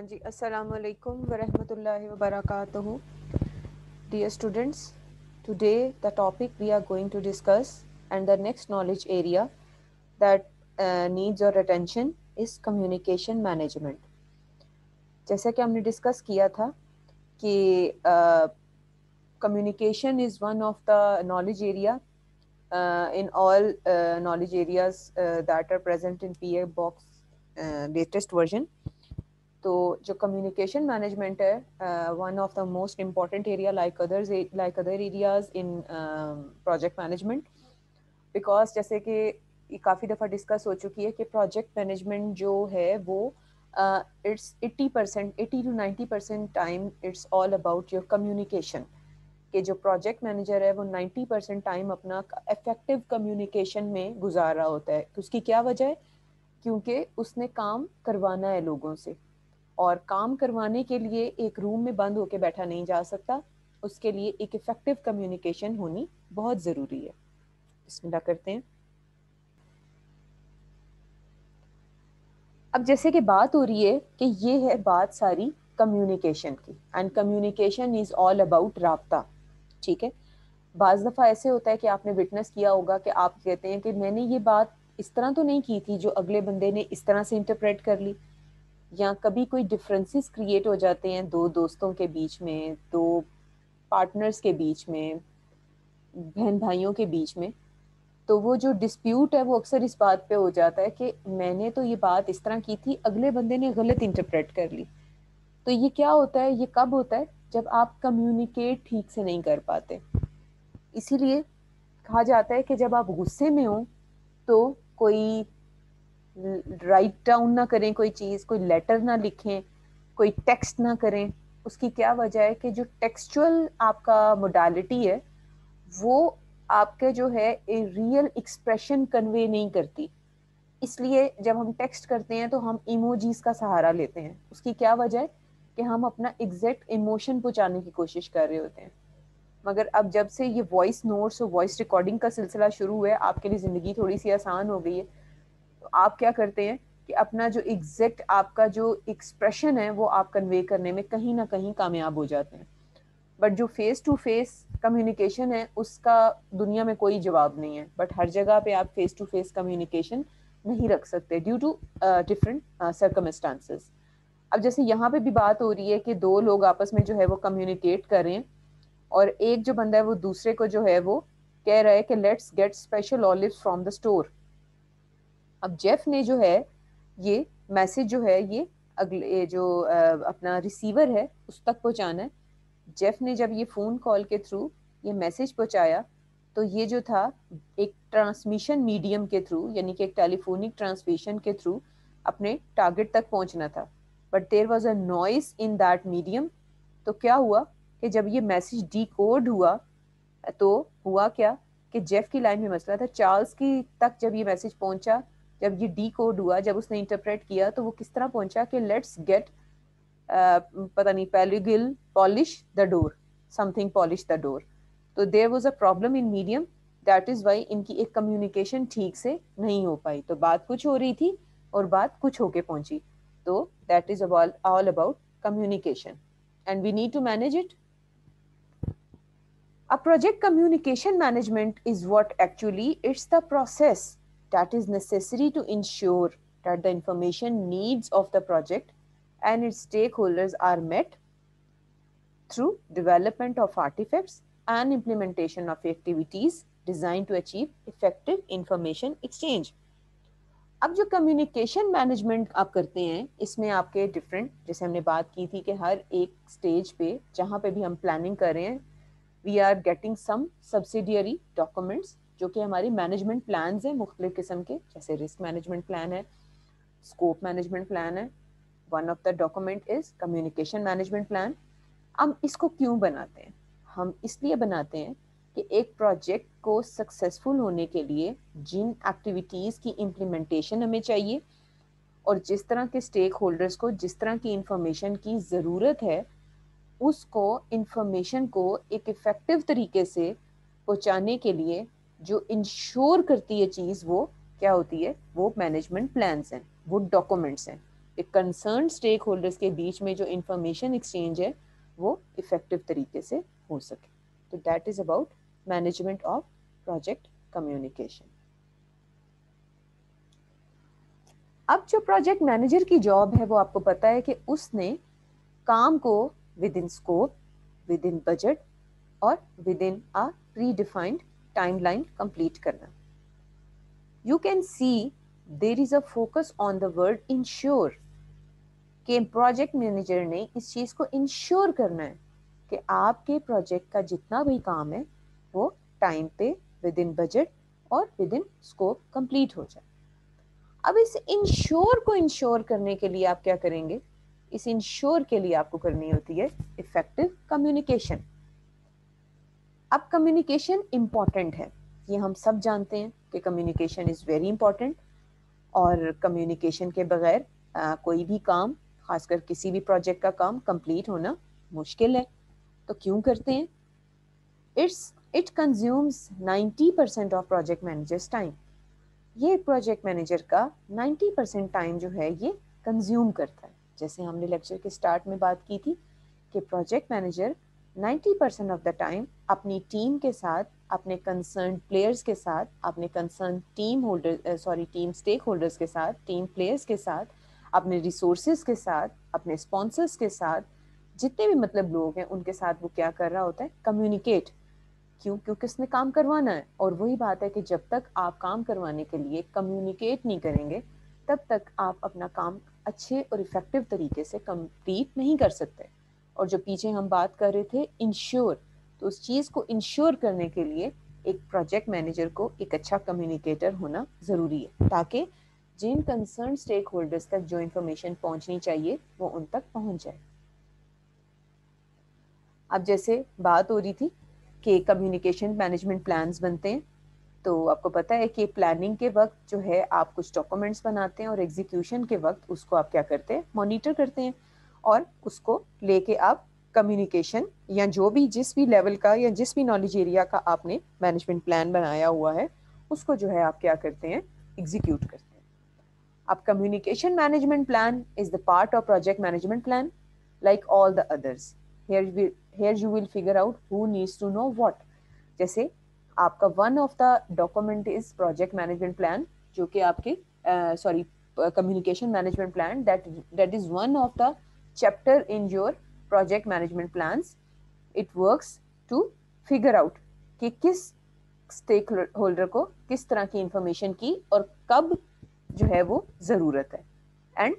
Ji, Assalamualaikum warahmatullahi wabarakatuh. Dear students, today the topic we are going to discuss and the next knowledge area that needs your attention is communication management. जैसा कि हमने discuss किया था कि communication is one of the knowledge area in all knowledge areas that are present in PA box latest version. तो जो communication management है one of the most important area like other areas in project management because जैसे कि काफ़ी दफ़ा discuss हो चुकी है कि प्रोजेक्ट मैनेजमेंट जो है वो it's 80% 80 to 90% time it's all about your communication कि जो प्रोजेक्ट मैनेजर है वो 90% टाइम अपना इफेक्टिव कम्युनिकेशन में गुजार रहा होता है। उसकी क्या वजह है? क्योंकि उसने काम करवाना है लोगों से और काम करवाने के लिए एक रूम में बंद होकर बैठा नहीं जा सकता, उसके लिए एक इफेक्टिव कम्युनिकेशन होनी बहुत ज़रूरी है। बिस्मिल्लाह करते हैं। अब जैसे कि बात हो रही है कि ये है बात सारी कम्युनिकेशन की and communication is all about राब्ता, ठीक है। बाज़ दफ़ा ऐसे होता है कि आपने विटनेस किया होगा कि आप कहते हैं कि मैंने ये बात इस तरह तो नहीं की थी जो अगले बंदे ने इस तरह से इंटरप्रेट कर ली, या कभी कोई डिफरेंसेस क्रिएट हो जाते हैं दो दोस्तों के बीच में, दो पार्टनर्स के बीच में, बहन भाइयों के बीच में। तो वो जो डिस्प्यूट है वो अक्सर इस बात पे हो जाता है कि मैंने तो ये बात इस तरह की थी, अगले बंदे ने गलत इंटरप्रेट कर ली। तो ये क्या होता है, ये कब होता है? जब आप कम्युनिकेट ठीक से नहीं कर पाते। इसीलिए कहा जाता है कि जब आप गुस्से में हो तो कोई राइट डाउन ना करें, कोई चीज़, कोई लेटर ना लिखें, कोई टेक्स्ट ना करें। उसकी क्या वजह है कि जो टेक्सचुअल आपका मोडालिटी है वो आपके जो है रियल एक्सप्रेशन कन्वे नहीं करती। इसलिए जब हम टेक्स्ट करते हैं तो हम इमोजीज का सहारा लेते हैं। उसकी क्या वजह है कि हम अपना एग्जैक्ट इमोशन पहुंचाने की कोशिश कर रहे होते हैं। मगर अब जब से ये वॉइस नोट्स और वॉइस रिकॉर्डिंग का सिलसिला शुरू हुआ है, आपके लिए ज़िंदगी थोड़ी सी आसान हो गई है। तो आप क्या करते हैं कि अपना जो एग्जैक्ट आपका जो एक्सप्रेशन है वो आप कन्वे करने में कहीं ना कहीं कामयाब हो जाते हैं। बट जो फेस टू फेस कम्युनिकेशन है उसका दुनिया में कोई जवाब नहीं है। बट हर जगह पे आप फेस टू फेस कम्युनिकेशन नहीं रख सकते ड्यू टू डिफरेंट सर्कमस्टांसेस। अब जैसे यहाँ पे भी बात हो रही है कि दो लोग आपस में जो है वो कम्युनिकेट कर रहे हैं और एक जो बंदा है वो दूसरे को जो है वो कह रहा है कि let's get special olives from the store. अब जेफ ने जो है ये मैसेज जो है ये अगले जो अपना रिसीवर है उस तक पहुंचाना है। जेफ ने जब ये फ़ोन कॉल के थ्रू ये मैसेज पहुंचाया तो ये जो था एक ट्रांसमिशन मीडियम के थ्रू, यानी कि एक टेलीफोनिक ट्रांसमिशन के थ्रू अपने टारगेट तक पहुंचना था। But there was a noise in that medium. तो क्या हुआ कि जब ये मैसेज डिकोड हुआ तो हुआ क्या कि जेफ की लाइन में मसला था, चार्ल्स की तक जब ये मैसेज पहुंचा, जब ये डी कोड हुआ, जब उसने इंटरप्रेट किया तो वो किस तरह पहुंचा कि लेट्स गेट पता नहीं पैलिगिल polish the door, something polish the door. तो there was a problem in medium, that is why इनकी एक कम्युनिकेशन ठीक से नहीं हो पाई। तो बात कुछ हो रही थी और बात कुछ होके पहुंची। तो that is all about communication and we need to manage it. A project communication management is what actually it's the process that is necessary to ensure that the information needs of the project and its stakeholders are met through development of artifacts and implementation of activities designed to achieve effective information exchange. अब जो communication management आप करते हैं इसमें आपके different, जैसे हमने बात की थी कि हर एक स्टेज पे जहाँ पे भी हम प्लानिंग कर रहे हैं we are getting some subsidiary documents जो कि हमारी मैनेजमेंट प्लान्स हैं मुख्तलिफ किस्म के, जैसे रिस्क मैनेजमेंट प्लान है, स्कोप मैनेजमेंट प्लान है। One of the document is communication management plan. हम इसको क्यों बनाते हैं? हम इसलिए बनाते हैं कि एक प्रोजेक्ट को सक्सेसफुल होने के लिए जिन एक्टिविटीज़ की इम्प्लीमेंटेशन हमें चाहिए और जिस तरह के स्टेक होल्डर्स को जिस तरह की इंफॉर्मेशन की ज़रूरत है उसको इंफॉर्मेशन को एक इफ़ेक्टिव तरीके से पहुंचाने के लिए जो इंश्योर करती है चीज़ वो क्या होती है, वो मैनेजमेंट प्लान्स हैं, वो डॉक्यूमेंट्स हैं। कंसर्न स्टेक होल्डर्स के बीच में जो इंफॉर्मेशन एक्सचेंज है वो इफेक्टिव तरीके से हो सके। तो that is about management of project communication. अब जो प्रोजेक्ट मैनेजर की जॉब है वो आपको पता है कि उसने काम को within scope, within budget और within a predefined timeline complete करना। You can see there is a focus on the word ensure, कि प्रोजेक्ट मैनेजर ने इस चीज को इंश्योर करना है कि आपके प्रोजेक्ट का जितना भी काम है वो टाइम पे, विद इन बजट और विद इन स्कोप कंप्लीट हो जाए। अब इस इंश्योर को इंश्योर करने के लिए आप क्या करेंगे? इस इंश्योर के लिए आपको करनी होती है इफेक्टिव कम्युनिकेशन। अब कम्युनिकेशन इंपॉर्टेंट है, ये हम सब जानते हैं कि कम्युनिकेशन इज वेरी इंपॉर्टेंट, और कम्युनिकेशन के बगैर कोई भी काम, खासकर किसी भी प्रोजेक्ट का काम कंप्लीट होना मुश्किल है। तो क्यों करते हैं? It consumes 90% of project managers time. ये प्रोजेक्ट मैनेजर का 90% टाइम जो है ये कंज्यूम करता है। जैसे हमने लेक्चर के स्टार्ट में बात की थी कि project manager 90% of the time अपनी टीम के साथ, अपने कंसर्न प्लेयर्स के साथ, अपने कंसर्न टीम स्टेक होल्डर्स के साथ, टीम प्लेयर्स के साथ, अपने रिसोर्सेज के साथ, अपने स्पॉन्सर्स के साथ, जितने भी मतलब लोग हैं उनके साथ वो क्या कर रहा होता है? कम्युनिकेट। क्यों? क्योंकि उसने काम करवाना है। और वही बात है कि जब तक आप काम करवाने के लिए कम्युनिकेट नहीं करेंगे तब तक आप अपना काम अच्छे और इफेक्टिव तरीके से कंप्लीट नहीं कर सकते। और जो पीछे हम बात कर रहे थे इंश्योर, तो उस चीज़ को इंश्योर करने के लिए एक प्रोजेक्ट मैनेजर को एक अच्छा कम्युनिकेटर होना ज़रूरी है, ताकि जिन कंसर्न स्टेक होल्डर्स तक जो इन्फॉर्मेशन पहुंचनी चाहिए वो उन तक पहुंच जाए। अब जैसे बात हो रही थी कि कम्युनिकेशन मैनेजमेंट प्लान्स बनते हैं, तो आपको पता है कि प्लानिंग के वक्त जो है आप कुछ डॉक्यूमेंट्स बनाते हैं और एग्जीक्यूशन के वक्त उसको आप क्या करते हैं? मॉनिटर करते हैं, और उसको लेके आप कम्युनिकेशन या जो भी जिस भी लेवल का या जिस भी नॉलेज एरिया का आपने मैनेजमेंट प्लान बनाया हुआ है उसको जो है आप क्या करते हैं? एग्जीक्यूट करते हैं। अब communication management plan is the part of project management plan like all the others. Here you will figure out who needs to know what. जैसे आपका one of the document is project management plan, जो कि आपके communication management plan, that is one of the chapter in your project management plans. It works to figure out कि किस stake holder को किस तरह की इंफॉर्मेशन की और कब जो है वो जरूरत है। And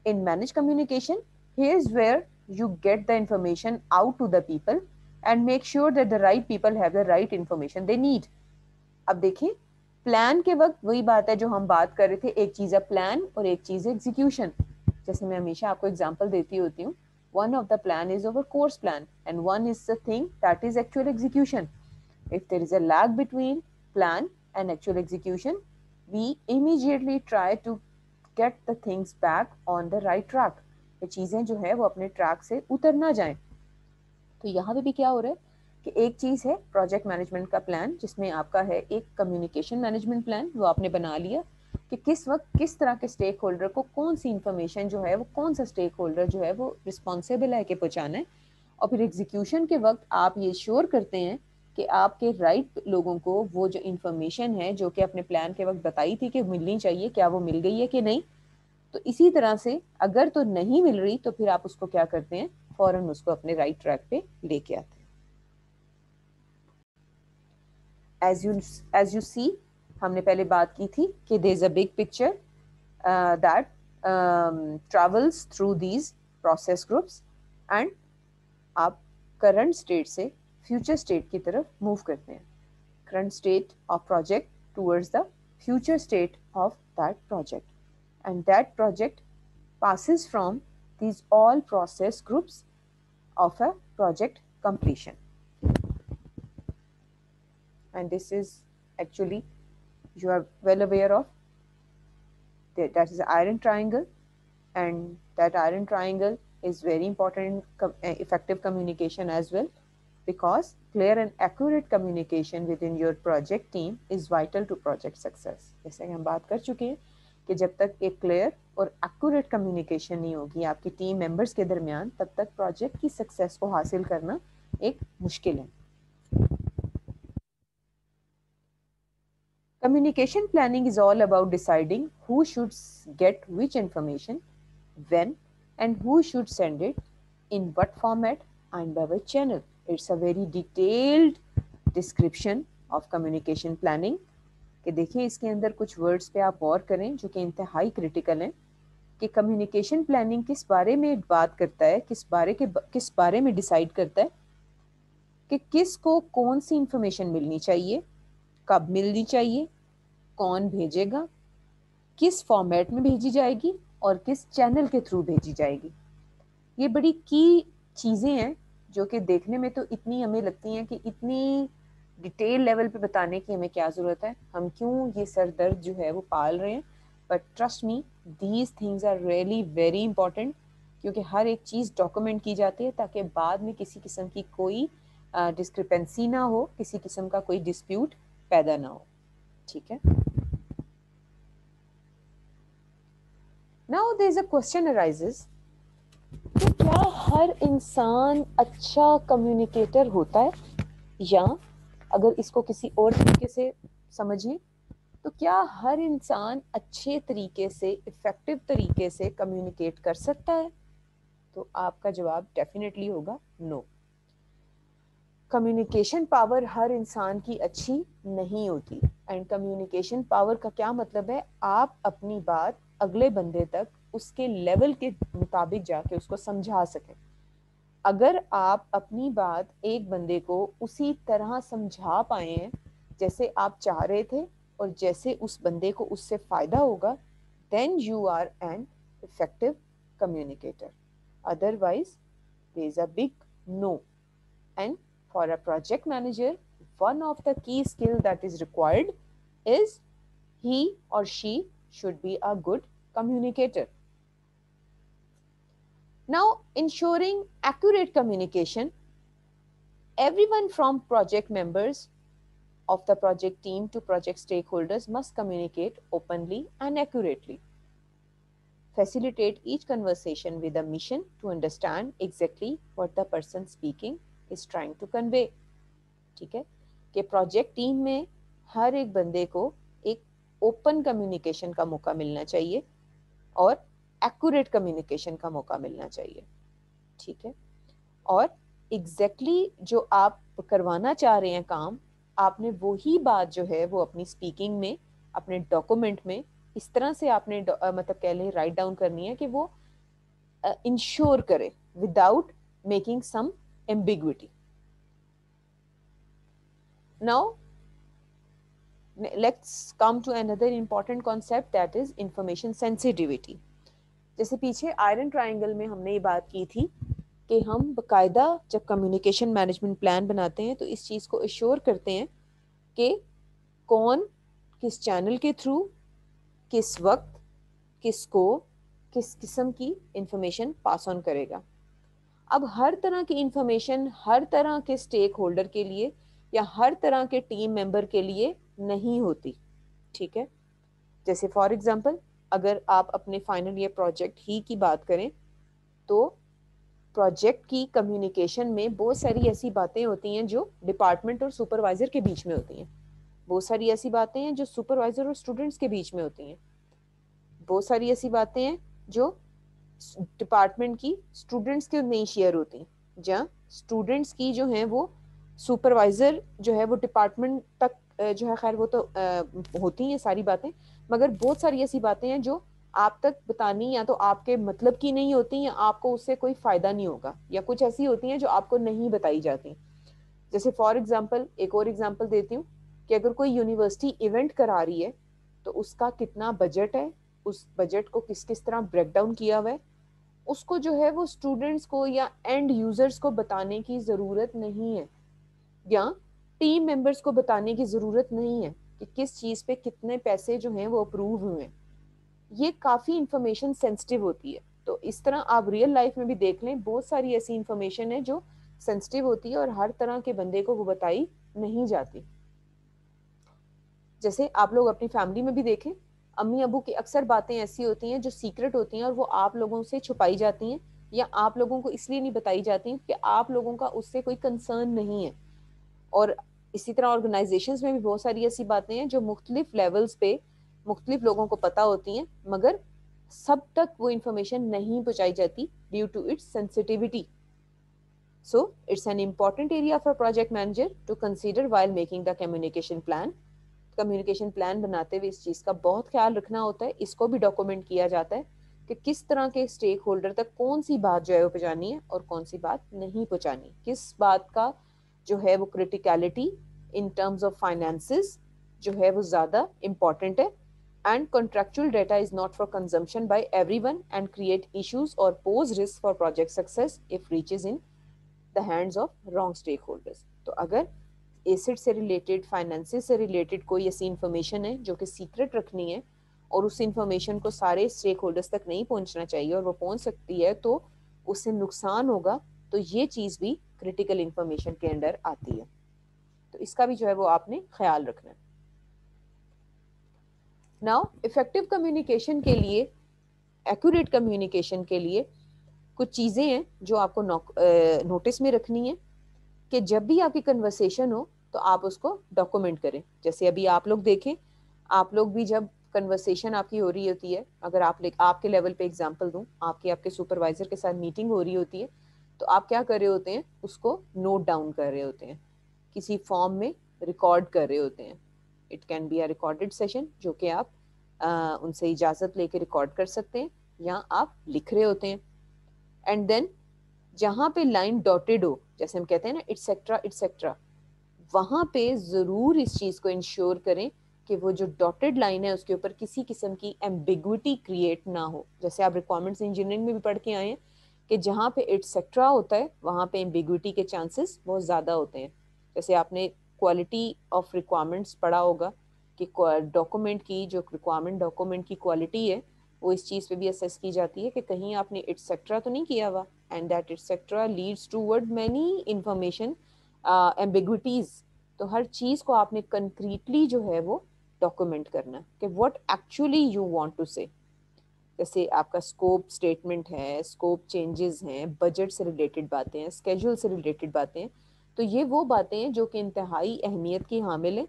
in managed communication, here's where you get the information out to the people and make sure that the right people have the right information they need. अब देखिए प्लान के वक्त वही बात है जो हम बात कर रहे थे, एक चीज है प्लान और एक चीज है एग्जीक्यूशन। जैसे मैं हमेशा आपको एग्जांपल देती होती हूँ, one of the plan is our course plan and one is the thing that is actual execution. If there is a lag between plan and actual execution, we immediately try to get the things back on the right track. ये चीजें जो है वो अपने track से उतर ना जाएं। तो यहाँ पे भी क्या हो रहा है कि एक चीज है प्रोजेक्ट मैनेजमेंट का प्लान, जिसमें आपका है एक कम्युनिकेशन मैनेजमेंट प्लान, वो आपने बना लिया कि किस वक्त किस तरह के स्टेक होल्डर को कौन सी इंफॉर्मेशन जो है वो कौन सा स्टेक होल्डर जो है वो रिस्पॉन्सिबल है कि पहुंचाना है। और फिर एग्जीक्यूशन के वक्त आप ये श्योर करते हैं कि आपके राइट लोगों को वो जो इंफॉर्मेशन है जो कि अपने प्लान के वक्त बताई थी कि मिलनी चाहिए, क्या वो मिल गई है कि नहीं। तो इसी तरह से अगर तो नहीं मिल रही तो फिर आप उसको क्या करते हैं? फौरन उसको अपने राइट ट्रैक पे लेके आते हैं। एज यू सी, हमने पहले बात की थी कि there is a big picture that travels through these process groups, and आप करंट स्टेट से फ्यूचर स्टेट की तरफ मूव करते हैं। Current state of project towards the future state of that project, and that project passes from these all process groups of a project completion. And this is actually, you are well aware of that is the iron triangle, and that iron triangle is very important in effective communication as well, because clear and accurate communication within your project team is vital to project success. जैसे हम बात कर चुके हैं कि जब तक एक क्लियर और एक्यूरेट कम्युनिकेशन नहीं होगी आपकी टीम मेंबर्स के दरमियान, तब तक प्रोजेक्ट की सक्सेस को हासिल करना एक मुश्किल है। Communication planning is all about deciding who should get which information, when, and who should send it, in what format, and by which channel. It's a very detailed description of communication planning. कि देखिए इसके अंदर कुछ words पे आप गौर करें जो कि इंतहाई क्रिटिकल हैं कि कम्युनिकेशन प्लानिंग किस बारे में बात करता है, किस बारे में डिसाइड करता है कि किसको कौन सी इंफॉर्मेशन मिलनी चाहिए, कब मिलनी चाहिए, कौन भेजेगा, किस फॉर्मेट में भेजी जाएगी और किस चैनल के थ्रू भेजी जाएगी। ये बड़ी की चीज़ें हैं जो कि देखने में तो इतनी हमें लगती हैं कि इतनी डिटेल लेवल पे बताने की हमें क्या ज़रूरत है, हम क्यों ये सर दर्द जो है वो पाल रहे हैं। But trust me, these things are really very important, क्योंकि हर एक चीज़ डॉक्यूमेंट की जाती है ताकि बाद में किसी किस्म की कोई डिस्क्रिपेंसी ना हो, किसी किस्म का कोई डिस्प्यूट पैदा ना हो। ठीक है। Now there is a question arises कि क्या हर इंसान अच्छा कम्युनिकेटर होता है, या अगर इसको किसी और तरीके से समझें तो क्या हर इंसान अच्छे तरीके से, इफेक्टिव तरीके से कम्युनिकेट कर सकता है? तो आपका जवाब डेफिनेटली होगा नो। कम्युनिकेशन पावर हर इंसान की अच्छी नहीं होती। एंड कम्युनिकेशन पावर का क्या मतलब है? आप अपनी बात अगले बंदे तक उसके लेवल के मुताबिक जाके उसको समझा सकें। अगर आप अपनी बात एक बंदे को उसी तरह समझा पाए हैं जैसे आप चाह रहे थे और जैसे उस बंदे को उससे फायदा होगा, then you are an effective communicator. Otherwise, there is a big no. And for a project manager, one of the key skills that is required is he or she should be a good communicator. Now, ensuring accurate communication, everyone from project members of the project team to project stakeholders must communicate openly and accurately. Facilitate each conversation with a mission to understand exactly what the person speaking is trying to convey. ठीक है कि project team में हर एक बंदे को एक open communication का मौका मिलना चाहिए और एक्यूरेट कम्युनिकेशन का मौका मिलना चाहिए। ठीक है। और एग्जैक्टली जो आप करवाना चाह रहे हैं काम, आपने वही बात जो है वो अपनी स्पीकिंग में, अपने डॉक्यूमेंट में इस तरह से आपने मतलब कह लें राइट डाउन करनी है कि वो इंश्योर करे without making some ambiguity. Now let's come to another important concept, that is information sensitivity. जैसे पीछे आयरन ट्रायंगल में हमने ये बात की थी कि हम बाकायदा जब कम्युनिकेशन मैनेजमेंट प्लान बनाते हैं तो इस चीज़ को एश्योर करते हैं कि कौन किस चैनल के थ्रू, किस वक्त, किसको, किस किस्म की इंफॉर्मेशन पास ऑन करेगा। अब हर तरह की इंफॉर्मेशन हर तरह के स्टेक होल्डर के लिए या हर तरह के टीम मेंबर के लिए नहीं होती। ठीक है। जैसे फॉर एग्जांपल, अगर आप अपने फाइनल ईयर प्रोजेक्ट ही की बात करें तो प्रोजेक्ट की कम्युनिकेशन में बहुत सारी ऐसी बातें होती हैं जो डिपार्टमेंट और सुपरवाइजर के बीच में होती हैं, बहुत सारी ऐसी बातें हैं जो सुपरवाइजर और स्टूडेंट्स के बीच में होती हैं, बहुत सारी ऐसी बातें हैं जो डिपार्टमेंट की स्टूडेंट्स के नहीं शेयर होती हैं, जहाँ स्टूडेंट्स की जो हैं वो सुपरवाइजर जो है वो डिपार्टमेंट तक जो है, खैर वो तो होती हैं सारी बातें, मगर बहुत सारी ऐसी बातें हैं जो आप तक बतानी या तो आपके मतलब की नहीं होती या आपको उससे कोई फायदा नहीं होगा, या कुछ ऐसी होती हैं जो आपको नहीं बताई जाती। जैसे फॉर एग्जांपल, एक और एग्जांपल देती हूँ कि अगर कोई यूनिवर्सिटी इवेंट करा रही है तो उसका कितना बजट है, उस बजट को किस किस तरह ब्रेक डाउन किया हुआ है, उसको जो है वो स्टूडेंट्स को या एंड यूजर्स को बताने की ज़रूरत नहीं है, या टीम मेंबर्स को बताने की ज़रूरत नहीं है कि किस चीज़ पे कितने पैसे जो हैं वो अप्रूव हुए हैं। ये काफ़ी इंफॉर्मेशन सेंसिटिव होती है। तो इस तरह आप रियल लाइफ में भी देख लें, बहुत सारी ऐसी इंफॉर्मेशन है जो सेंसिटिव होती है और हर तरह के बंदे को वो बताई नहीं जाती। जैसे आप लोग अपनी फैमिली में भी देखें, अम्मी अबू की अक्सर बातें ऐसी होती हैं जो सीक्रेट होती हैं और वो आप लोगों से छुपाई जाती हैं या आप लोगों को इसलिए नहीं बताई जाती कि आप लोगों का उससे कोई कंसर्न नहीं है। और इसी तरह ऑर्गेनाइजेशंस में भी बहुत सारी ऐसी बातें हैं जो मुख्तलिफ लेवल्स पे मुख्तलिफ लोगों को पता होती हैं, मगर सब तक वो इंफॉर्मेशन नहीं पहुंचाई जाती due to its sensitivity. So it's an important area for project manager to consider while making the communication plan. Communication plan बनाते हुए इस चीज़ का बहुत ख्याल रखना होता है, इसको भी डॉक्यूमेंट किया जाता है कि किस तरह के स्टेक होल्डर तक कौन सी बात जो है वो पहुँचानी है और कौन सी बात नहीं पहुँचानी, किस बात का जो है वो criticality in terms of finances जो है वो ज़्यादा इम्पॉर्टेंट है. And contractual data is not for consumption by everyone and create issues or pose risk for project success if reaches in the hands of wrong stakeholders. तो अगर acid से related, finances से related कोई ऐसी information है जो कि secret रखनी है और उस इंफॉर्मेशन को सारे स्टेक होल्डर्स तक नहीं पहुंचना चाहिए और वो पहुंच सकती है तो उससे नुकसान होगा, तो ये चीज़ भी क्रिटिकल इंफॉर्मेशन के अंडर आती है. तो इसका भी जो है वो आपने ख्याल रखना है. नाउ इफेक्टिव कम्युनिकेशन के लिए, एक्यूरेट कम्युनिकेशन के लिए कुछ चीज़ें हैं जो आपको नोटिस में रखनी है कि जब भी आपकी कन्वर्सेशन हो तो आप उसको डॉक्यूमेंट करें. जैसे अभी आप लोग देखें, आप लोग भी जब कन्वर्सेशन आपकी हो रही होती है, अगर आपके लेवल पे एग्जांपल दूं, आपके सुपरवाइजर के साथ मीटिंग हो रही होती है तो आप क्या कर रहे होते हैं, उसको नोट डाउन कर रहे होते हैं, किसी फॉर्म में रिकॉर्ड कर रहे होते हैं. It can be a recorded session जो कि आप उनसे इजाज़त लेके रिकॉर्ड कर सकते हैं, या आप लिख रहे होते हैं. एंड देन जहाँ पे लाइन डॉटेड हो, जैसे हम कहते हैं ना इट्सेट्रा इट्सेट्रा, वहाँ पे ज़रूर इस चीज़ को इंश्योर करें कि वो जो डॉटेड लाइन है उसके ऊपर किसी किस्म की एम्बिग्विटी क्रिएट ना हो. जैसे आप रिक्वायरमेंट्स इंजीनियरिंग में भी पढ़ के आए हैं कि जहाँ पे इट्सेट्रा होता है वहाँ पे एम्बिग्विटी के चांसेस बहुत ज़्यादा होते हैं. जैसे आपने क्वालिटी ऑफ रिक्वायरमेंट्स पढ़ा होगा कि डॉक्यूमेंट की जो रिक्वायरमेंट डॉक्यूमेंट की क्वालिटी है वो इस चीज़ पे भी असेस की जाती है कि कहीं आपने इट्सेट्रा तो नहीं किया हुआ, and that etcetera leads toward many information ambiguities. तो हर चीज़ को आपने कंक्रीटली जो है वो डॉक्यूमेंट करना है कि what actually you want to say. जैसे आपका स्कोप स्टेटमेंट है, स्कोप चेंजेस हैं, बजट से रिलेटेड बातें हैं, स्केड्यूल से रिलेटेड बातें हैं, तो ये वो बातें हैं जो कि इंतहाई अहमियत की हामिल है.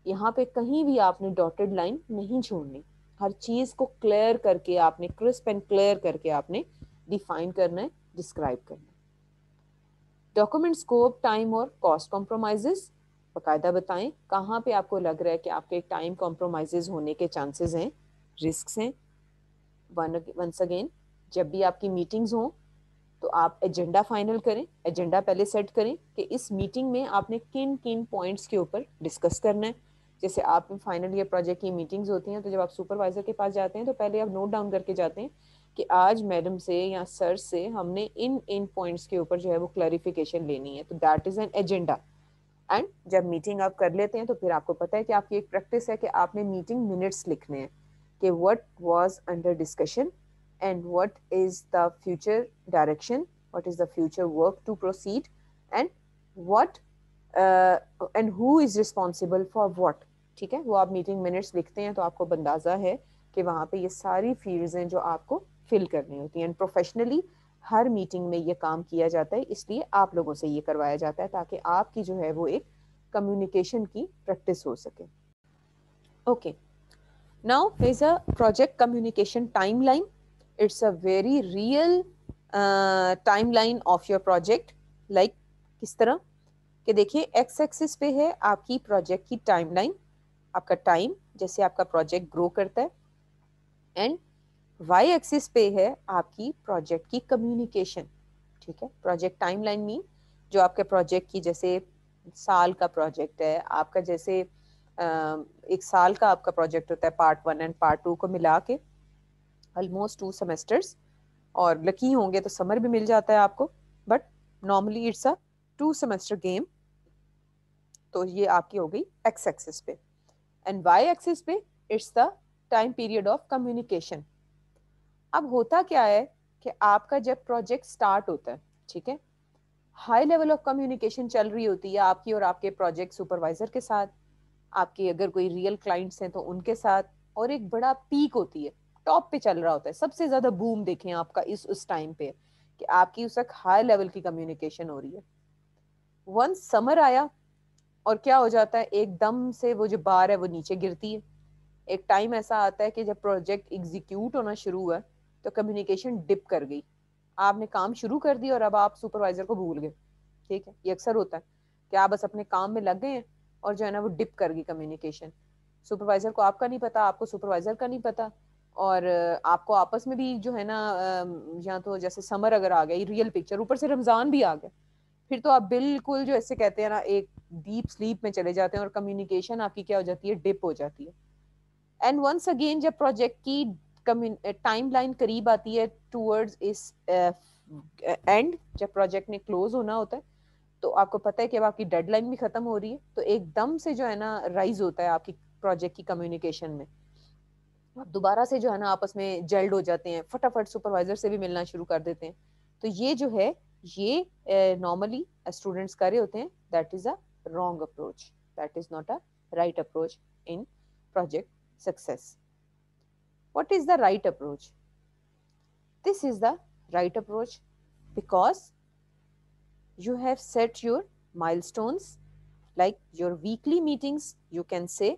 यहाँ पे कहीं भी आपने डॉटेड लाइन नहीं छोड़नी, हर चीज़ को क्लियर करके आपने, क्रिस्प एंड क्लियर करके आपने डिफाइन करना है, डिस्क्राइब करना है. डॉक्यूमेंट स्कोप, टाइम और कॉस्ट कॉम्प्रोमाइजेस बाकायदा बताएं कहाँ पे आपको लग रहा है कि आपके टाइम कॉम्प्रोमाइजेस होने के चांसेस हैं, रिस्क्स हैं. वंस अगेन, जब भी आपकी मीटिंग्स हों तो आप एजेंडा फाइनल करें, एजेंडा पहले सेट करें कि इस मीटिंग में आपने किन किन पॉइंट्स के ऊपर डिस्कस करना है. जैसे आप फाइनल ईयर प्रोजेक्ट की मीटिंग्स होती हैं तो जब आप सुपरवाइजर के पास जाते हैं तो पहले आप नोट डाउन करके जाते हैं कि आज मैडम से या सर से हमने इन इन पॉइंट्स के ऊपर जो है वो क्लैरिफिकेशन लेनी है. तो that is an agenda. And जब मीटिंग आप कर लेते हैं तो फिर आपको पता है कि आपकी एक प्रैक्टिस है कि आपने मीटिंग मिनट्स लिखने हैं कि what was under discussion and what is the future direction, what is the future work to proceed, and what and who is responsible for what. ठीक है, वो आप मीटिंग मिनट्स लिखते हैं तो आपको अंदाजा है कि वहाँ पे ये सारी फील्ड्स हैं जो आपको फिल करनी होती हैं. एंड प्रोफेशनली हर मीटिंग में ये काम किया जाता है, इसलिए आप लोगों से ये करवाया जाता है ताकि आपकी जो है वो एक कम्युनिकेशन की प्रैक्टिस हो सके. Okay, now here's a project communication timeline. It's a very real timeline of your project. Like किस तरह कि देखिए एक्स एक्सिस पे है आपकी प्रोजेक्ट की टाइमलाइन, आपका टाइम जैसे आपका प्रोजेक्ट ग्रो करता है, एंड वाई एक्सिस पे है आपकी प्रोजेक्ट की कम्युनिकेशन. ठीक है, प्रोजेक्ट टाइमलाइन मीन जो आपके प्रोजेक्ट की, जैसे साल का प्रोजेक्ट है आपका, जैसे एक साल का आपका प्रोजेक्ट होता है, पार्ट 1 एंड पार्ट 2 को मिला के ऑलमोस्ट 2 सेमेस्टर्स, और लकी होंगे तो समर भी मिल जाता है आपको, but normally it's a 2 semester game. तो ये आपकी हो गई एक्स एक्सिस पे, एंड वाई एक्सिस पे it's the time period of communication. अब होता क्या है कि आपका जब प्रोजेक्ट स्टार्ट होता है, ठीक है, हाई लेवल ऑफ कम्युनिकेशन चल रही होती है आपकी और आपके प्रोजेक्ट सुपरवाइजर के साथ, आपके अगर कोई रियल क्लाइंट्स हैं तो उनके साथ, और एक बड़ा पीक होती है, टॉप पे चल रहा होता है, सबसे ज्यादा बूम देखें आपका उस टाइम पे कि आपकी उस वक्त हाई लेवल की कम्युनिकेशन हो रही है। वंस समर आया और क्या हो जाता है, एकदम से वो जो बार है वो नीचे गिरती है। एक टाइम ऐसा आता है कि जब प्रोजेक्ट एग्जीक्यूट होना शुरू हुआ तो कम्युनिकेशन डिप कर गई। आपने काम शुरू कर दिया और अब आप सुपरवाइजर को भूल गए। ठीक है, ये अक्सर होता है कि आप बस अपने काम में लग गए हैं और जो है ना वो डिप कर गई कम्युनिकेशन। सुपरवाइजर को आपका नहीं पता, आपको सुपरवाइजर का नहीं पता, और आपको आपस में भी जो है ना, या तो जैसे समर अगर आ गई रियल पिक्चर, ऊपर से रमजान भी आ गया, फिर तो आप बिल्कुल जो ऐसे कहते हैं ना एक डीप स्लीप में चले जाते हैं और कम्युनिकेशन आपकी क्या हो जाती है, डिप हो जाती है। एंड वंस अगेन जब प्रोजेक्ट की टाइमलाइन करीब आती है टूवर्ड्स इस एंड, जब प्रोजेक्ट ने क्लोज होना होता है, तो आपको पता है कि अब आपकी डेडलाइन भी खत्म हो रही है, तो एकदम से जो है ना राइज होता है आपकी प्रोजेक्ट की कम्युनिकेशन में। आप दोबारा से जो है ना आपस में जेल्ड हो जाते हैं, फटाफट सुपरवाइजर से भी मिलना शुरू कर देते हैं। तो ये जो है, ये नॉर्मली स्टूडेंट्स कर रहे होते हैं। That is a wrong approach, that is not a right approach in project success. What is the right approach? This is the right approach because you have set your milestones, like your weekly meetings. You can say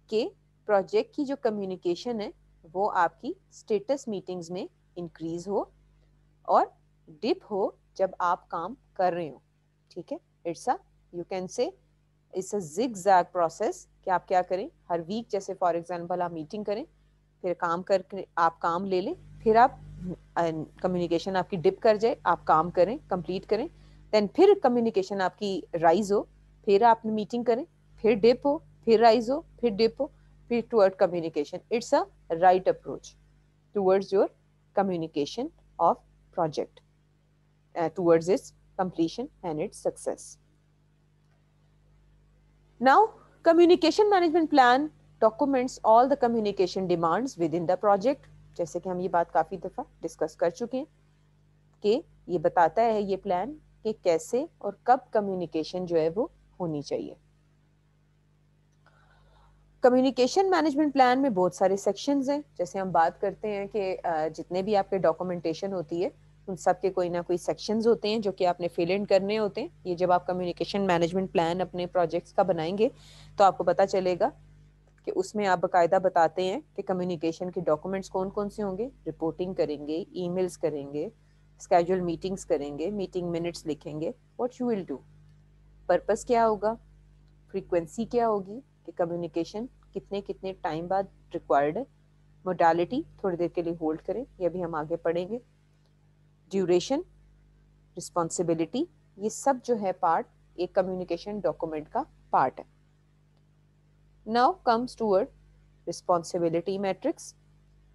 कि project की जो communication है वो आपकी status meetings में increase हो और dip हो जब आप काम कर रहे हो। ठीक है, it's a, you can say it's a zigzag process कि आप क्या करें हर वीक, जैसे फॉर एग्जांपल आप मीटिंग करें, फिर काम करके आप काम ले लें, फिर आप कम्युनिकेशन आपकी डिप कर जाए, आप काम करें, कंप्लीट करें, देन फिर कम्युनिकेशन आपकी राइज हो, फिर आप मीटिंग करें, फिर डिप हो, फिर राइज हो, फिर डिप हो, फिर toward communication. It's a right approach towards your communication of project, towards its completion and its success. Now, communication management plan documents all the communication demands within the project. जैसे कि हम ये बात काफी दफा डिस्कस कर चुके हैं कि ये बताता है ये प्लान कि कैसे और कब कम्युनिकेशन जो है वो होनी चाहिए। कम्युनिकेशन मैनेजमेंट प्लान में बहुत सारे सेक्शंस हैं। जैसे हम बात करते हैं कि जितने भी आपके डॉक्यूमेंटेशन होती है उन सब के कोई ना कोई सेक्शंस होते हैं जो कि आपने फिल इन करने होते हैं। ये जब आप कम्युनिकेशन मैनेजमेंट प्लान अपने प्रोजेक्ट्स का बनाएंगे तो आपको पता चलेगा कि उसमें आप बाकायदा बताते हैं कि कम्युनिकेशन के डॉक्यूमेंट्स कौन कौन से होंगे, रिपोर्टिंग करेंगे, ईमेल्स करेंगे, स्केड्यूल मीटिंग्स करेंगे, मीटिंग मिनट्स लिखेंगे, what you will do, purpose क्या होगा, फ्रीक्वेंसी क्या होगी कि कम्युनिकेशन कितने कितने टाइम बाद रिक्वायर्ड है, मोडालिटी थोड़ी देर के लिए होल्ड करें, ये भी हम आगे पढ़ेंगे, ड्यूरेशन, रिस्पॉन्सिबिलिटी, ये सब जो है पार्ट एक कम्युनिकेशन डॉक्यूमेंट का पार्ट है। Now comes toward responsibility matrix.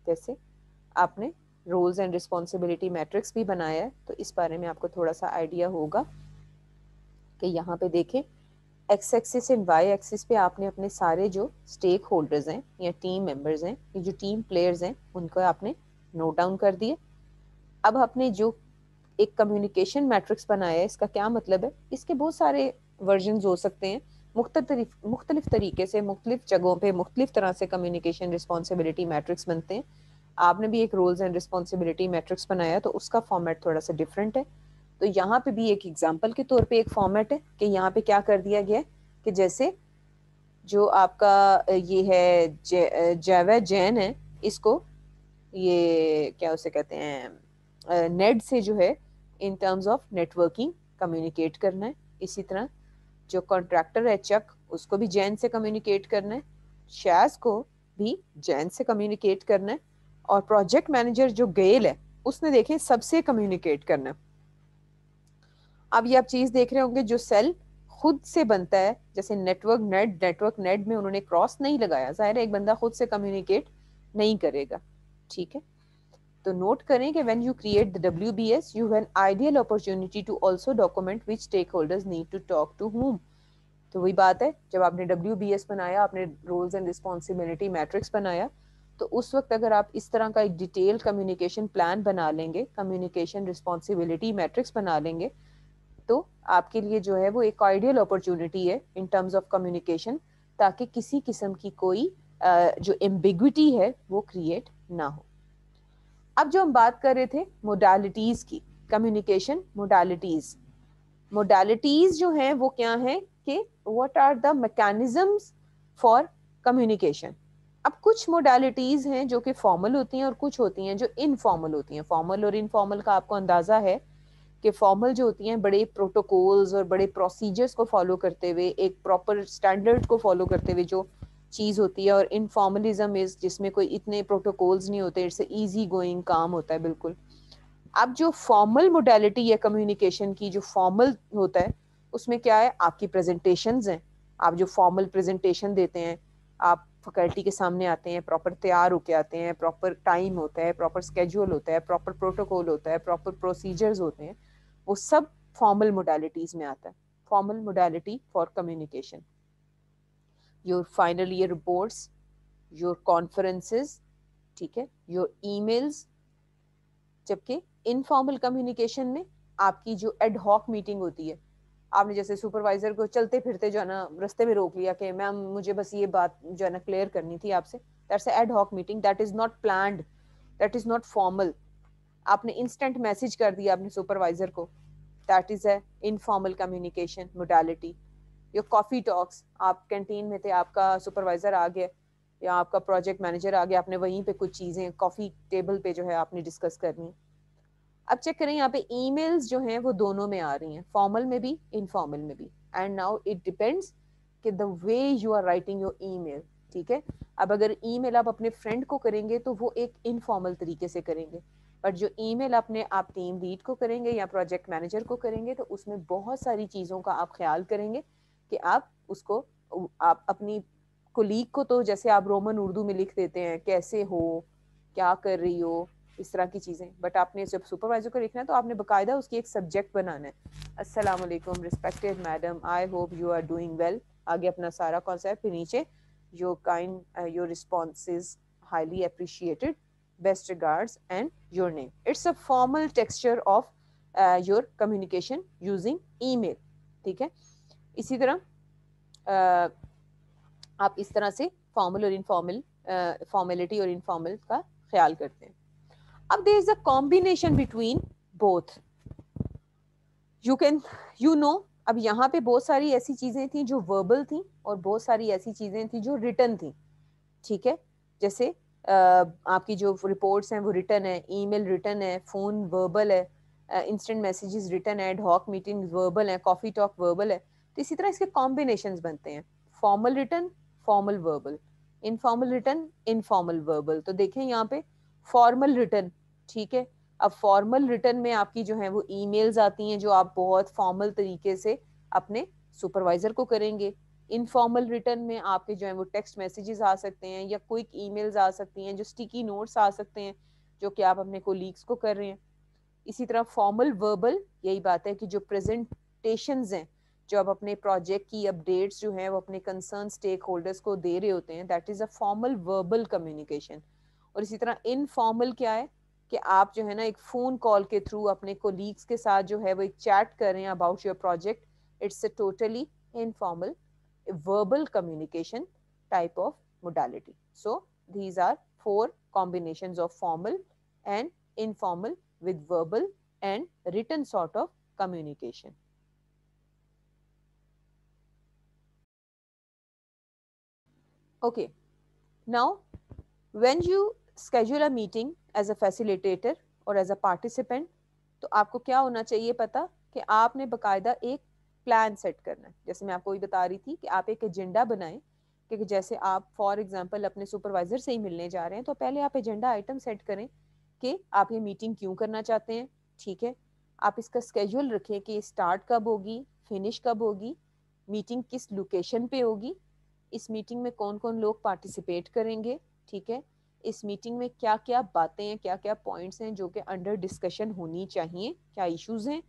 जैसे आपने रोल्स एंड रिस्पॉन्सिबिलिटी मैट्रिक्स भी बनाया है तो इस बारे में आपको थोड़ा सा आइडिया होगा कि यहाँ पे देखें X axis and Y axis पे आपने अपने सारे जो स्टेक होल्डर्स हैं या टीम मेंबर्स हैं या जो टीम प्लेयर्स हैं उनको आपने नोट डाउन कर दिए। अब आपने जो एक कम्युनिकेशन मैट्रिक्स बनाया है, इसका क्या मतलब है, इसके बहुत सारे वर्जन्स हो सकते हैं, मुख्तलिफ तरीके से मुख्तलिफ जगहों पे मुख्तलिफ तरह से कम्युनिकेशन रिस्पॉन्सिबिलिटी मैट्रिक्स बनते हैं। आपने भी एक रोल्स एंड रिस्पॉन्सिबिलिटी मैट्रिक्स बनाया तो उसका फॉर्मेट थोड़ा सा डिफरेंट है। तो यहाँ पे भी एक एग्जाम्पल के तौर पे एक फॉर्मेट है कि यहाँ पे क्या कर दिया गया है कि जैसे जो आपका ये है जावेद जैन है, इसको ये क्या उसे कहते हैं नेट से जो है in terms of networking communicate करना है। इसी तरह जो कॉन्ट्रैक्टर है चक, उसको भी जैन से कम्युनिकेट करना है, शाज को भी जैन से कम्युनिकेट करना है, और प्रोजेक्ट मैनेजर जो गेल है उसने देखें सबसे कम्युनिकेट करना है। अब ये आप चीज देख रहे होंगे जो सेल खुद से बनता है, जैसे नेटवर्क नेट में उन्होंने क्रॉस नहीं लगाया, जाहिर है एक बंदा खुद से कम्युनिकेट नहीं करेगा। ठीक है, तो नोट करें कि when you create the WBS you have an ideal opportunity to also document which stakeholders need to talk to whom। तो वही बात है, जब आपने WBS बनाया, आपने रोल्स एंड रिस्पॉन्सिबिलिटी मैट्रिक्स बनाया, तो उस वक्त अगर आप इस तरह का एक डिटेल कम्युनिकेशन प्लान बना लेंगे, कम्युनिकेशन रिस्पॉन्सिबिलिटी मैट्रिक्स बना लेंगे, तो आपके लिए जो है वो एक आइडियल अपॉर्चुनिटी है इन टर्म्स ऑफ कम्युनिकेशन, ताकि किसी किस्म की कोई जो एम्बिग्विटी है वो क्रिएट ना हो। अब जो हम बात कर रहे थे मोडालिटीज की, कम्युनिकेशन मोडालिटीज, मोडालिटीज जो हैं वो क्या हैं कि what are the mechanisms for communication. अब कुछ मोडालिटीज हैं जो कि फॉर्मल होती हैं और कुछ होती हैं जो इनफॉर्मल होती हैं। फॉर्मल और इनफॉर्मल का आपको अंदाजा है कि फॉर्मल जो होती हैं बड़े प्रोटोकॉल्स और बड़े प्रोसीजर्स को फॉलो करते हुए, एक प्रॉपर स्टैंडर्ड को फॉलो करते हुए जो चीज़ होती है, और इनफॉर्मलिज्म इज जिसमें कोई इतने प्रोटोकॉल्स नहीं होते, इट्स इजी गोइंग काम होता है बिल्कुल। अब जो फॉर्मल मोडेलिटी है कम्युनिकेशन की, जो फॉर्मल होता है उसमें क्या है, आपकी प्रेजेंटेशंस हैं, आप जो फॉर्मल प्रेजेंटेशन देते हैं, आप फैकल्टी के सामने आते हैं, प्रॉपर तैयार होके आते हैं, प्रॉपर टाइम होता है, प्रॉपर स्केड्यूल होता है, प्रॉपर प्रोटोकॉल होता है, प्रॉपर प्रोसीजर्स होते हैं, वो सब फॉर्मल मोडेलिटीज में आता है। Formal modality for communication, your final year reports, your conferences, ठीक है, योर ईमेल्स। जबकि इनफॉर्मल कम्युनिकेशन में आपकी जो एड हॉक मीटिंग होती है, आपने जैसे सुपरवाइजर को चलते फिरते जो है ना रास्ते में रोक लिया कि मैम मुझे बस ये बात जो है ना क्लियर करनी थी आपसे, that's ad hoc meeting, that is not planned, that is not formal. आपने इंस्टेंट मैसेज कर दिया अपने सुपरवाइजर को, that is a informal communication modality. Your coffee talks, आप कैंटीन में थे, आपका सुपरवाइजर आ गया या आपका प्रोजेक्ट मैनेजर आ गया, आपने वहीं पे कुछ चीजें कॉफी टेबल पे जो है आपने डिस्कस करनी। अब चेक करें यहाँ पे ईमेल्स जो हैं वो दोनों में आ रही हैं, फॉर्मल में भी इनफॉर्मल में भी, एंड नाउ इट डिपेंड्स कि the way you are writing your email, ठीक है। अब अगर ईमेल आप अपने फ्रेंड को करेंगे तो वो एक इनफॉर्मल तरीके से करेंगे, बट जो ईमेल अपने आप टीम लीड को करेंगे या प्रोजेक्ट मैनेजर को करेंगे तो उसमें बहुत सारी चीज़ों का आप ख्याल करेंगे कि आप उसको, आप अपनी कोलीग को तो जैसे आप रोमन उर्दू में लिख देते हैं, कैसे हो, क्या कर रही हो, इस तरह की चीज़ें, बट आपने जब सुपरवाइजर को लिखना है तो आपने बाकायदा उसकी एक सब्जेक्ट बनाना है। अस्सलाम वालेकुम respected madam, I hope you are doing well, आगे अपना सारा कॉन्सेप्ट, फिर नीचे your kind your responses highly appreciated, best regards and your name. It's a formal texture of your communication using email, ठीक है। इसी तरह आप इस तरह से फॉर्मल और इनफॉर्मल, फॉर्मेलिटी और इनफॉर्मल का ख्याल करते हैं। अब there is a combination between both, you can you know. अब यहाँ पे बहुत सारी ऐसी चीजें थी जो वर्बल थी और बहुत सारी ऐसी चीजें थी जो रिटन थी, ठीक है। जैसे आपकी जो रिपोर्ट्स हैं वो रिटन है, ईमेल रिटन है, फोन वर्बल है, इंस्टेंट मैसेजेस रिटन है, एड हॉक मीटिंग वर्बल है, कॉफी टॉक वर्बल है। तो इसी तरह इसके कॉम्बिनेशंस बनते हैं, formal written, formal verbal, informal written, informal verbal. तो देखें यहाँ पे फॉर्मल रिटन, ठीक है। अब फॉर्मल रिटन में आपकी जो है वो ईमेल्स आती हैं जो आप बहुत फॉर्मल तरीके से अपने सुपरवाइजर को करेंगे। इनफॉर्मल रिटर्न में आपके जो है वो टेक्स्ट मैसेजेस आ सकते हैं या क्विक ईमेल्स आ सकती हैं, जो स्टिकी नोट्स आ सकते हैं जो कि आप अपने कोलीग्स को कर रहे हैं। इसी तरह फॉर्मल वर्बल, यही बात है कि जो प्रेजेंटेशंस हैं, जो आप अपने प्रोजेक्ट की अपडेट्स जो हैं वो अपने कंसर्न स्टेक होल्डर्स को दे रहे होते हैं, that is a formal verbal communication. और इसी तरह इनफॉर्मल क्या है कि आप जो है ना एक फोन कॉल के थ्रू अपने कोलीग्स के साथ जो है वो एक चैट कर रहे हैं about your project, it's a totally informal verbal communication type of modality. So these are 4 combinations of formal and informal with verbal and written sort of communication. Okay, now when you schedule a meeting as a facilitator or as a participant, तो आपको क्या होना चाहिए पता कि आपने बकायदा एक प्लान सेट करना है। जैसे मैं आपको भी बता रही थी कि आप एक एजेंडा बनाएं कि जैसे आप फॉर एग्जांपल अपने सुपरवाइजर से ही मिलने जा रहे हैं तो पहले आप एजेंडा आइटम सेट करें कि आप ये मीटिंग क्यों करना चाहते हैं, ठीक है। आप इसका स्केड्यूल रखें कि स्टार्ट कब होगी, फिनिश कब होगी, मीटिंग किस लोकेशन पे होगी, इस मीटिंग में कौन कौन लोग पार्टिसिपेट करेंगे, ठीक है। इस मीटिंग में क्या क्या बातें हैं, क्या क्या पॉइंट्स हैं जो कि अंडर डिस्कशन होनी चाहिए, क्या इश्यूज हैं,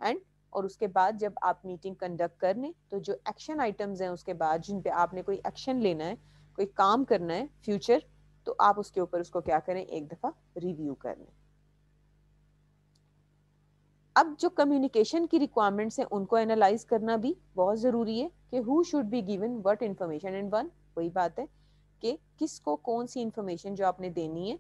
एंड और उसके बाद जब आप मीटिंग कंडक्ट कर लें तो जो एक्शन आइटम्स हैं उसके बाद जिन पे आपने कोई एक्शन लेना है, कोई काम करना है फ्यूचर, तो आप उसके ऊपर उसको क्या करें, एक दफ़ा रिव्यू कर लें। अब जो कम्युनिकेशन की रिक्वायरमेंट्स हैं उनको एनालाइज करना भी बहुत ज़रूरी है कि who should be given what information in one, वही बात है कि किसको कौन सी इंफॉर्मेशन जो आपने देनी है।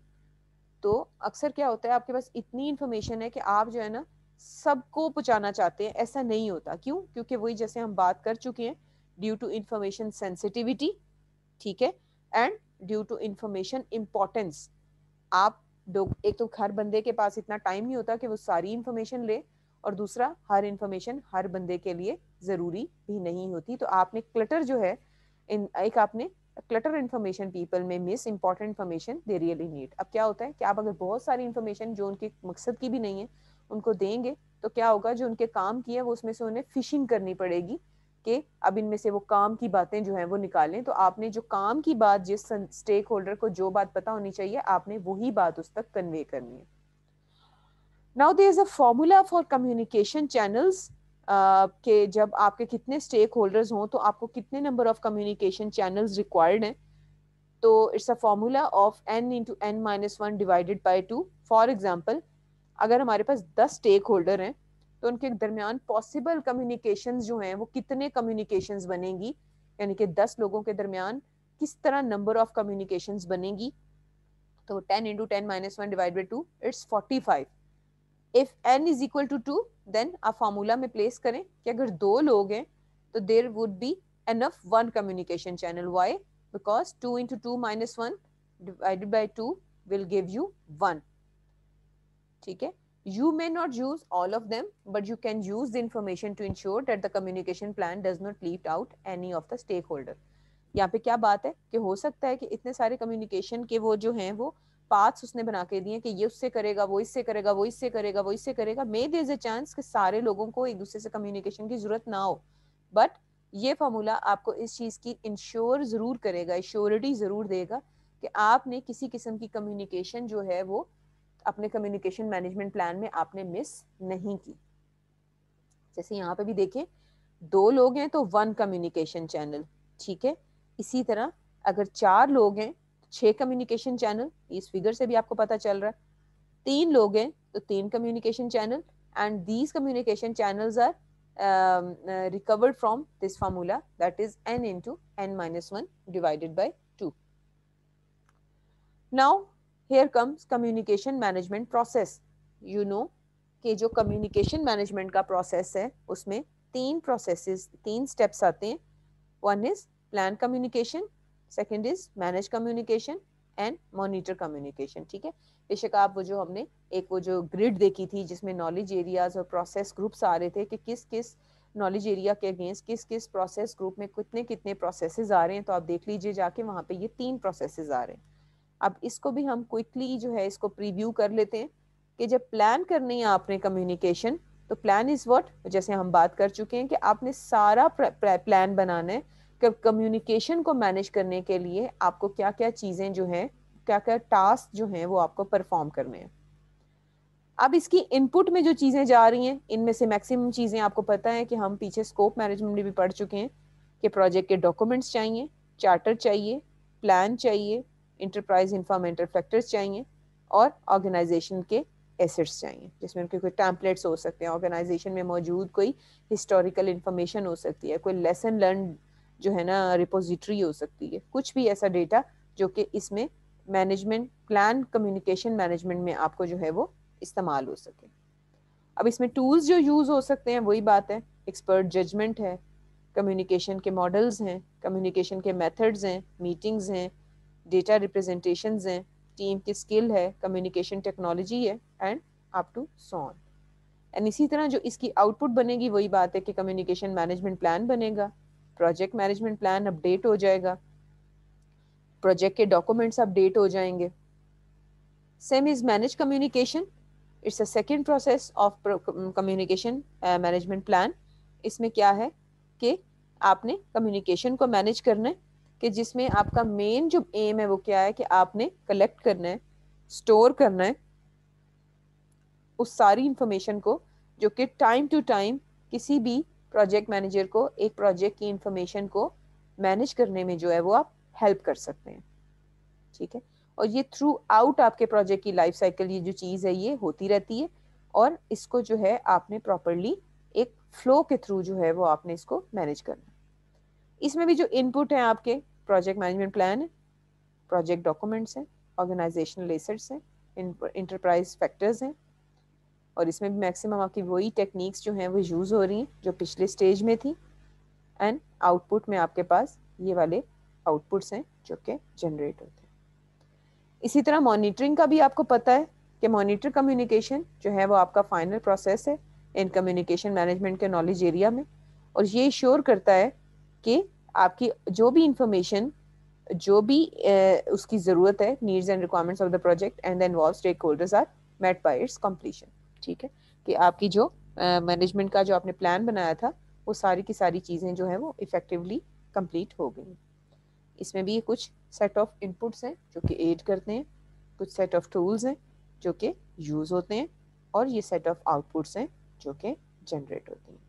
तो अक्सर क्या होता है, आपके पास इतनी इंफॉर्मेशन है कि आप जो है ना सबको पहुंचाना चाहते हैं, ऐसा नहीं होता। क्यों? क्योंकि वही जैसे हम बात कर चुके हैं, ड्यू टू इंफॉर्मेशन सेंसिटिविटी, ठीक है, and due to information importance. आप एक तो हर बंदे के पास इतना टाइम नहीं होता कि वो सारी इंफॉर्मेशन ले, और दूसरा हर इंफॉर्मेशन हर बंदे के लिए जरूरी भी नहीं होती। तो आपने क्लटर जो है, एक आपने क्लटर इन्फॉर्मेशन पीपल में miss important information they really need. अब क्या होता है कि आप अगर बहुत सारी इन्फॉर्मेशन जो उनके मकसद की भी नहीं है उनको देंगे, तो क्या होगा, जो उनके काम की है वो उसमें से उन्हें फिशिंग करनी पड़ेगी कि अब इनमें से वो काम की बातें जो है वो निकालें। तो आपने जो काम की बात, जिस स्टेक होल्डर को जो बात पता होनी चाहिए, आपने वही बात उस तक कन्वे करनी है। Now there is a formula for communication channels, कि जब आपके कितने स्टेक होल्डर्स हों तो आपको कितने number of communication channels required हैं। तो it's a formula of n into n minus one divided by 2। For example, अगर हमारे पास 10 स्टेक होल्डर हैं तो उनके दरमियान पॉसिबल कम्युनिकेशंस जो हैं वो कितने कम्युनिकेशंस बनेंगी, यानी कि 10 लोगों के दरमियान किस तरह नंबर ऑफ कम्युनिकेशंस बनेगी। तो 10 into ten minus one divide by 2, it's 45। If n is equal to 2, then आप फार्मूला में प्लेस करें कि अगर 2 लोग हैं तो there would be enough one communication channel. Why? Because 2 into 2 minus 1 divided by 2 will give you 1. ठीक है? You may not use all of them, but you can use the information to ensure that the communication plan does not leave out any of the stakeholder. यहाँ पे क्या बात है कि हो सकता है कि इतने सारे कम्युनिकेशन के वो जो हैं वो पाथ्स उसने बना के दिए कि ये उससे करेगा, वो इससे करेगा, वो इससे करेगा, वो इससे करेगा। मे देयर इज अ चांस कि सारे लोगों को एक दूसरे से कम्युनिकेशन की जरूरत ना हो, बट ये फॉर्मूला आपको इस चीज की इंश्योर जरूर करेगा, श्योरिटी जरूर देगा कि आपने किसी किस्म की कम्युनिकेशन जो है वो अपने कम्युनिकेशन मैनेजमेंट प्लान में आपने मिस नहीं की। जैसे यहाँ पे भी देखें, 2 लोग हैं तो 1 कम्युनिकेशन चैनल, ठीक है। इसी तरह अगर 4 लोग हैं तो 6 कम्युनिकेशन चैनल, इस फिगर से भी आपको पता चल रहा है। 3 लोग हैं तो 3 communication channel, and these communication channels are recovered from this formula, that is n into n minus 1 divided by 2. Now here comes communication management process. You know कि जो कम्युनिकेशन मैनेजमेंट का प्रोसेस है उसमें 3 स्टेप्स आते हैं। One is plan communication, second is manage communication, and monitor communication. ठीक है, बेशक आप वो जो हमने एक वो जो ग्रिड देखी थी जिसमें नॉलेज एरियाज और प्रोसेस ग्रुप्स आ रहे थे कि किस किस नॉलेज एरिया के अगेंस्ट किस किस प्रोसेस ग्रुप में कितने कितने प्रोसेसेस आ रहे हैं, तो आप देख लीजिए जाके वहाँ पे ये 3 प्रोसेसेस आ रहे हैं। अब इसको भी हम क्विकली जो है इसको प्रीव्यू कर लेते हैं कि जब प्लान करनी है आपने कम्युनिकेशन, तो प्लान इज व्हाट, जैसे हम बात कर चुके हैं कि आपने सारा प्लान बनाना है कि कम्युनिकेशन को मैनेज करने के लिए आपको क्या क्या चीजें जो हैं, क्या क्या टास्क जो हैं वो आपको परफॉर्म करने हैं। अब इसकी इनपुट में जो चीजें जा रही हैं, इनमें से मैक्सिमम चीजें आपको पता है कि हम पीछे स्कोप मैनेजमेंट में भी पढ़ चुके हैं कि प्रोजेक्ट के डॉक्यूमेंट्स चाहिए, चार्टर चाहिए, प्लान चाहिए, इंटरप्राइज इन्फॉर्मेंटल फैक्टर्स चाहिए, और ऑर्गेनाइजेशन के एसेट्स चाहिए, जिसमें उनके कोई टैम्पलेट्स हो सकते हैं, ऑर्गेनाइजेशन में मौजूद कोई हिस्टोरिकल इंफॉर्मेशन हो सकती है, कोई लेसन लर्न जो है ना रिपोजिटरी हो सकती है, कुछ भी ऐसा डेटा जो कि इसमें मैनेजमेंट प्लान कम्युनिकेशन मैनेजमेंट में आपको जो है वो इस्तेमाल हो सके। अब इसमें टूल्स जो यूज हो सकते हैं वही बात है, एक्सपर्ट जजमेंट है, कम्युनिकेशन के मॉडल्स हैं, कम्युनिकेशन के मेथड्स हैं, मीटिंग्स हैं, डेटा रिप्रेजेंटेशंस हैं, टीम की स्किल है, कम्युनिकेशन टेक्नोलॉजी है, and up to so on. And इसी तरह जो इसकी आउटपुट बनेगी वही बात है कि कम्युनिकेशन मैनेजमेंट प्लान बनेगा, प्रोजेक्ट मैनेजमेंट प्लान अपडेट हो जाएगा, प्रोजेक्ट के डॉक्यूमेंट्स अपडेट हो जाएंगे। Same is manage communication, it's a second process of communication management plan. इसमें क्या है कि आपने कम्युनिकेशन को मैनेज करना है, कि जिसमें आपका मेन जो एम है वो क्या है कि आपने कलेक्ट करना है, स्टोर करना है उस सारी इंफॉर्मेशन को जो कि टाइम टू टाइम किसी भी प्रोजेक्ट मैनेजर को एक प्रोजेक्ट की इंफॉर्मेशन को मैनेज करने में जो है वो आप हेल्प कर सकते हैं। ठीक है, और ये थ्रू आउट आपके प्रोजेक्ट की लाइफ साइकिल ये जो चीज़ है ये होती रहती है, और इसको जो है आपने प्रॉपरली एक फ्लो के थ्रू जो है वो आपने इसको मैनेज करना है। इसमें भी जो इनपुट है आपके प्रोजेक्ट मैनेजमेंट प्लान है, प्रोजेक्ट डॉक्यूमेंट्स हैं, ऑर्गेनाइजेशनल एसेट्स हैं, इंटरप्राइज फैक्टर्स हैं, और इसमें भी मैक्सिमम आपकी वही टेक्निक्स जो हैं वो यूज़ हो रही हैं जो पिछले स्टेज में थी। एंड आउटपुट में आपके पास ये वाले आउटपुट्स हैं जो कि जनरेट होते हैं। इसी तरह मॉनिटरिंग का भी आपको पता है कि मॉनिटर कम्युनिकेशन जो है वो आपका फाइनल प्रोसेस है इन कम्युनिकेशन मैनेजमेंट के नॉलेज एरिया में, और ये श्योर करता है कि आपकी जो भी इंफॉर्मेशन, जो भी उसकी ज़रूरत है, needs and requirements of the project and the involve stakeholders are met by its completion. ठीक है, कि आपकी जो मैनेजमेंट का जो आपने प्लान बनाया था वो सारी की सारी चीज़ें जो है वो इफेक्टिवली कंप्लीट हो गई। इसमें भी कुछ सेट ऑफ इनपुट्स हैं जो कि एड करते हैं, कुछ सेट ऑफ टूल्स हैं जो कि यूज़ होते हैं, और ये सेट ऑफ आउटपुट्स हैं जो कि जनरेट होते हैं।